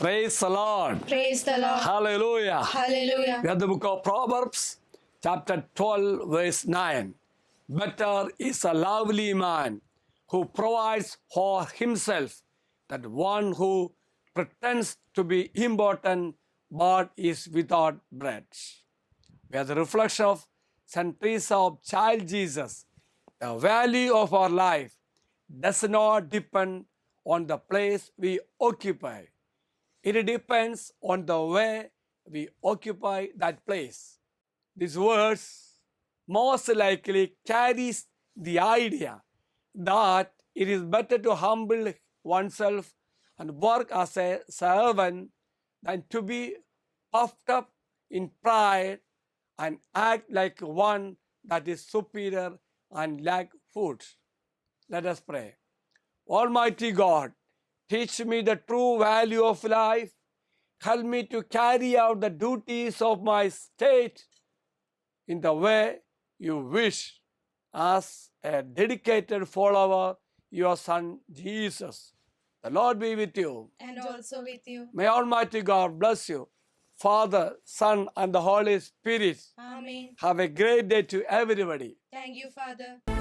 Praise the Lord. Praise the Lord. Hallelujah. Hallelujah. We have the book of Proverbs, chapter 12, verse 9. Better is a lovely man who provides for himself than one who pretends to be important but is without bread. We are the reflection of St. Teresa of Child Jesus. The value of our life does not depend on the place we occupy. It depends on the way we occupy that place. This verse most likely carries the idea that it is better to humble oneself and work as a servant than to be puffed up in pride and act like one that is superior and lack food. Let us pray. Almighty God, teach me the true value of life. Help me to carry out the duties of my state in the way you wish, as a dedicated follower, your Son Jesus. The Lord be with you. And also with you. May Almighty God bless you, Father, Son, and the Holy Spirit. Amen. Have a great day to everybody. Thank you, Father.